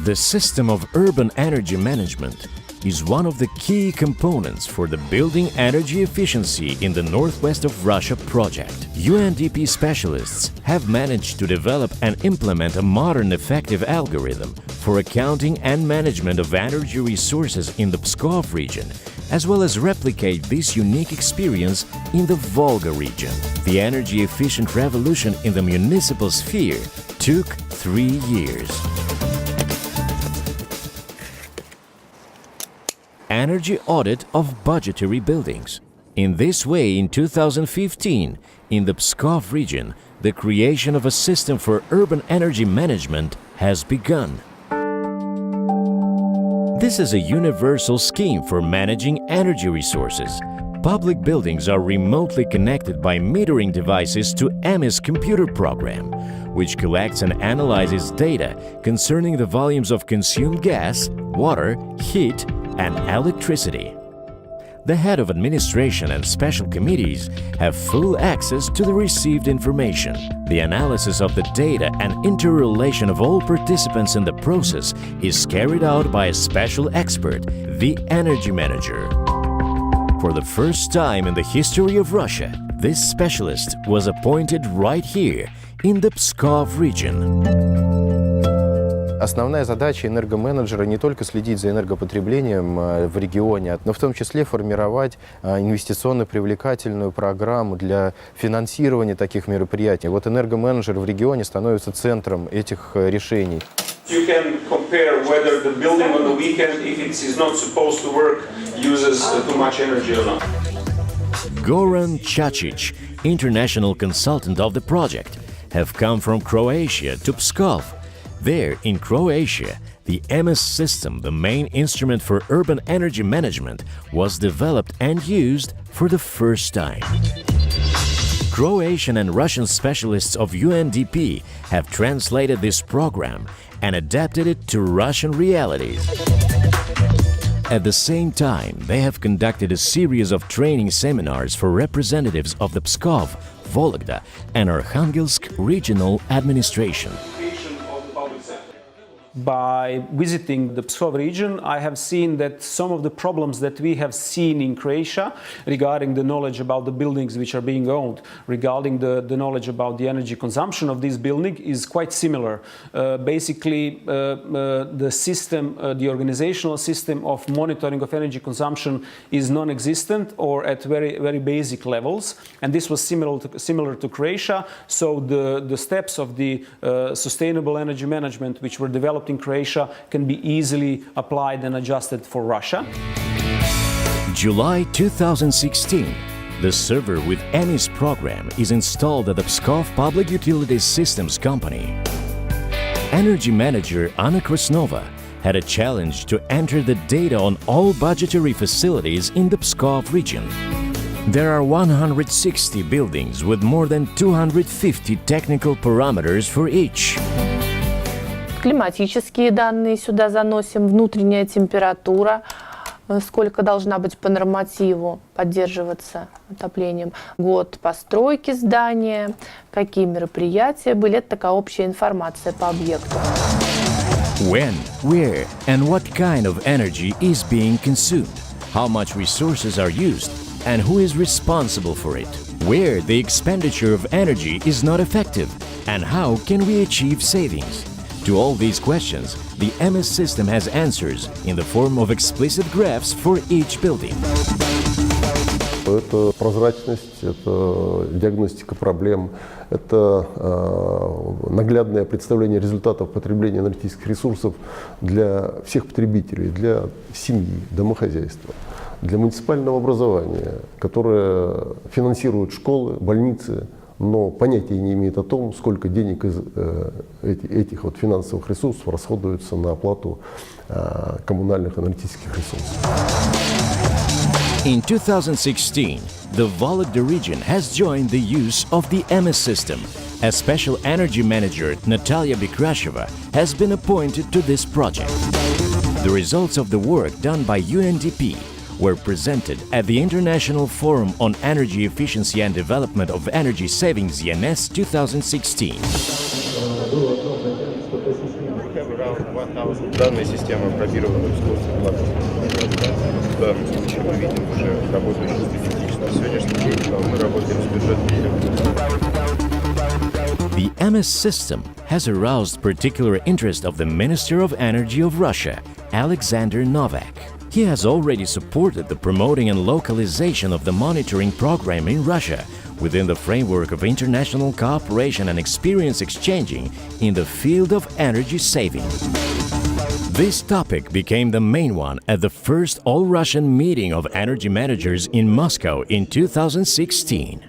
The system of urban energy management is one of the key components for the Building Energy Efficiency in the Northwest of Russia project. UNDP specialists have managed to develop and implement a modern effective algorithm for accounting and management of energy resources in the Pskov region, as well as replicate this unique experience in the Volga region. The energy-efficient revolution in the municipal sphere took 3 years. Energy audit of budgetary buildings. In this way, in 2015, in the Pskov region, the creation of a system for urban energy management has begun. This is a universal scheme for managing energy resources. Public buildings are remotely connected by metering devices to EMIS computer program, which collects and analyzes data concerning the volumes of consumed gas, water, heat, and electricity. The head of administration and special committees have full access to the received information. The analysis of the data and interrelation of all participants in the process is carried out by a special expert, the energy manager. For the first time in the history of Russia, this specialist was appointed right here in the Pskov region. Основная задача энергоменеджера не только следить за энергопотреблением в регионе, но в том числе формировать инвестиционно-привлекательную программу для финансирования таких мероприятий. Вот энергоменеджер в регионе становится центром этих решений. You can compare whether the building on the weekend, if it is not supposed to work, uses too much energy or not. Goran Chačić, international consultant of the project, have come from Croatia to Pskov. There, in Croatia, the EMIS system, the main instrument for urban energy management, was developed and used for the first time. Croatian and Russian specialists of UNDP have translated this program and adapted it to Russian realities. At the same time, they have conducted a series of training seminars for representatives of the Pskov, Vologda and Arkhangelsk regional administration. By visiting the Pskov region, I have seen that some of the problems that we have seen in Croatia regarding the knowledge about the buildings which are being owned, regarding the knowledge about the energy consumption of this building is quite similar. The system, the organizational system of monitoring of energy consumption is non-existent or at very basic levels, and this was similar to Croatia. So the steps of the sustainable energy management which were developed in Croatia can be easily applied and adjusted for Russia. July 2016, the server with EMIS program is installed at the Pskov Public Utilities Systems company. Energy manager Anna Krasnova had a challenge to enter the data on all budgetary facilities in the Pskov region. There are 160 buildings with more than 250 technical parameters for each. Климатические данные сюда заносим, внутренняя температура, сколько должна быть по нормативу поддерживаться отоплением, год постройки здания, какие мероприятия были. Это такая общая информация по объекту. When, where, and what kind of energy is being consumed, how much resources are used, and who is responsible for it, where the expenditure of energy is not effective, and how can we achieve savings. To all these questions, the EMIS system has answers in the form of explicit graphs for each building. Это прозрачность, это диагностика проблем, это наглядное представление результатов потребления энергетических ресурсов для всех потребителей, для семьи, домохозяйства, для муниципального образования, которое финансирует школы, больницы, но понятия не имеет о том, сколько денег из этих вот финансовых ресурсов расходуется на оплату коммунальных энергетических ресурсов. In 2016, the Vologda region has joined the use of the EMIS system. A special energy manager, Natalia Bekrasheva, has been appointed to this project. The results of the work done by UNDP were presented at the International Forum on Energy Efficiency and Development of Energy Savings, IENES 2016. Данная система пробирована скоростью в данном случае мы видим уже работающую специфично. В сегодняшний день мы работаем с бюджетом. The MS system has aroused particular interest of the Minister of Energy of Russia, Alexander Novak. He has already supported the promoting and localization of the monitoring program in Russia within the framework of international cooperation and experience exchanging in the field of energy saving. This topic became the main one at the first all-Russian meeting of energy managers in Moscow in 2016.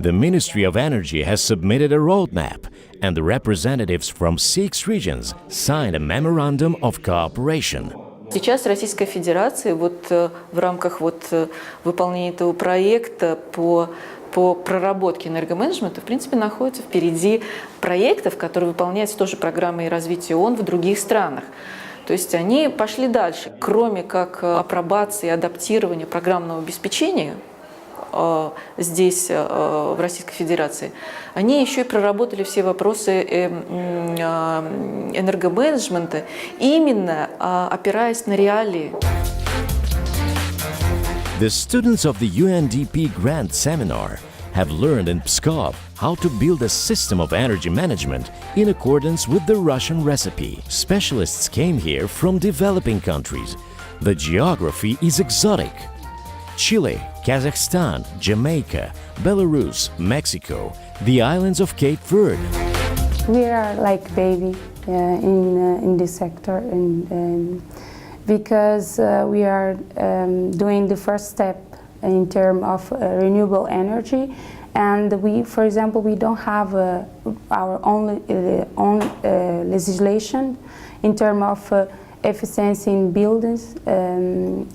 The Ministry of Energy has submitted a roadmap, and the representatives from 6 regions signed a memorandum of cooperation. Сейчас Российская Федерация в рамках выполнения этого проекта по проработке энергоменеджмента, в принципе, находится впереди проектов, которые выполняются тоже программой развития ООН в других странах. То есть они пошли дальше. Кроме как апробации и адаптирования программного обеспечения здесь, в Российской Федерации, они еще и проработали все вопросы энергоменеджмента, именно опираясь на реалии. The students of the UNDP Grant Seminar have learned in Pskov how to build a system of energy management in accordance with the Russian recipe. Specialists came here from developing countries. The geography is exotic. Chile, Kazakhstan, Jamaica, Belarus, Mexico, the islands of Cape Verde. We are like baby in this sector, and because we are doing the first step in terms of renewable energy, and we, for example, we don't have our own legislation in terms of efficiency in buildings.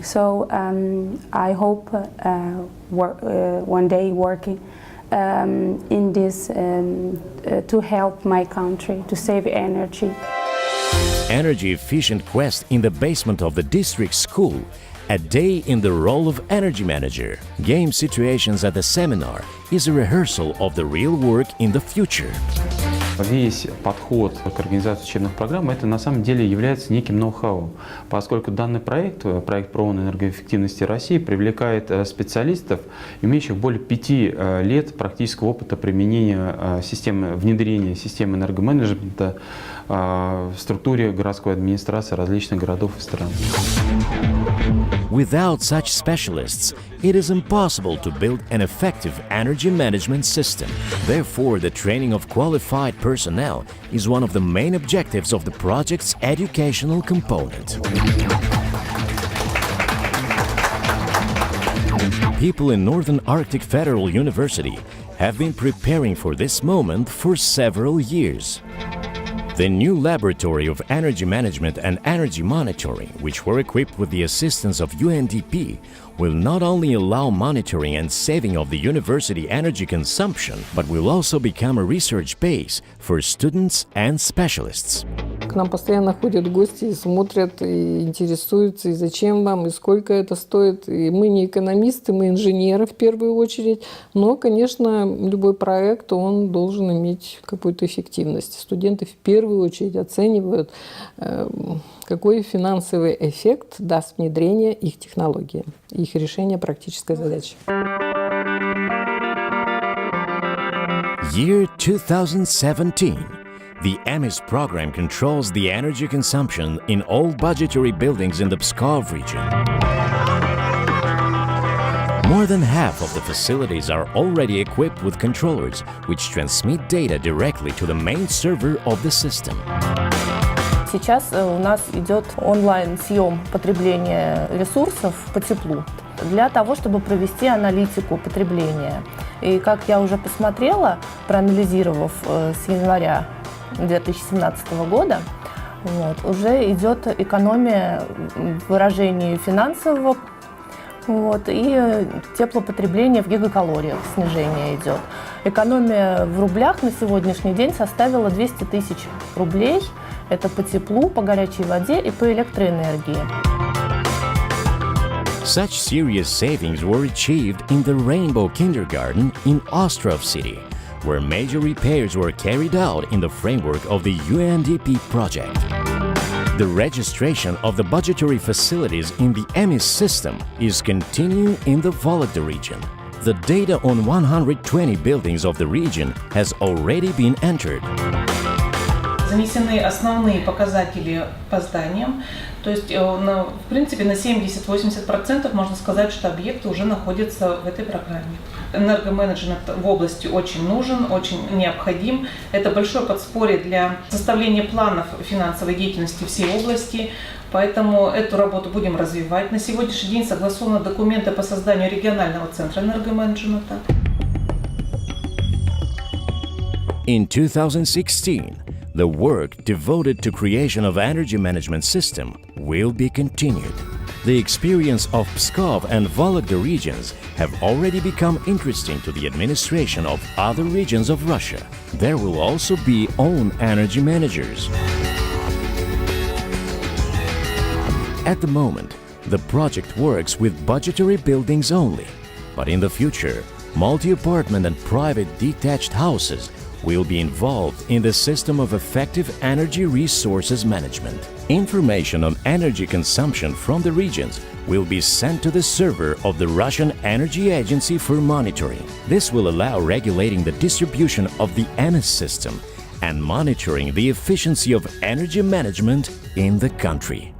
So I hope one day working in this to help my country to save energy. Energy-efficient quest in the basement of the district school, a day in the role of energy manager. Game situations at the seminar is a rehearsal of the real work in the future. Весь подход к организации учебных программ это на самом деле является неким ноу-хау, поскольку данный проект про энергоэффективности России, привлекает специалистов, имеющих более 5 лет практического опыта применения внедрения системы энергоменеджмента в структуре городской администрации различных городов и стран. Without such specialists, it is impossible to build an effective energy management system. Therefore, the training of qualified personnel is one of the main objectives of the project's educational component. People in Northern Arctic Federal University have been preparing for this moment for several years. The new Laboratory of Energy Management and Energy Monitoring, which were equipped with the assistance of UNDP, will not only allow monitoring and saving of the university energy consumption, but will also become a research base for students and specialists. К нам постоянно ходят гости и смотрят, и интересуются, и зачем вам, и сколько это стоит. И мы не экономисты, мы инженеры в первую очередь. Но, конечно, любой проект, он должен иметь какую-то эффективность. Студенты в первую очередь оценивают, какой финансовый эффект даст внедрение их технологии, их решение практической задачи. Year 2017. The EMIS program controls the energy consumption in all budgetary buildings in the Pskov region. More than half of the facilities are already equipped with controllers, which transmit data directly to the main server of the system. Сейчас у нас идет онлайн-съем потребления ресурсов по теплу для того, чтобы провести аналитику потребления. И как я уже посмотрела, проанализировав с января 2017 года, уже идет экономия в выражении финансового и теплопотребление в гигакалориях, снижение идет. Экономия в рублях на сегодняшний день составила 200 тысяч рублей. Это по теплу, по горячей воде и по электроэнергии. Such serious savings were achieved in the Rainbow Kindergarten in Ostrov City, where major repairs were carried out in the framework of the UNDP project. The registration of the budgetary facilities in the EMIS system is continuing in the Vologda region. The data on 120 buildings of the region has already been entered. Занесены основные показатели по зданиям, то есть, в принципе, на 70-80% можно сказать, что объекты уже находятся в этой программе. Энергоменеджмент в области очень нужен, очень необходим. Это большое подспорье для составления планов финансовой деятельности всей области, поэтому эту работу будем развивать. На сегодняшний день согласованы документы по созданию регионального центра энергоменеджмента. In 2016, the work devoted to creation of energy management system will be continued. The experience of Pskov and Vologda regions have already become interesting to the administration of other regions of Russia. There will also be own energy managers. At the moment, the project works with budgetary buildings only, but in the future, multi-apartment and private detached houses will be involved in the system of effective energy resources management. Information on energy consumption from the regions will be sent to the server of the Russian Energy Agency for monitoring. This will allow regulating the distribution of the EMIS system and monitoring the efficiency of energy management in the country.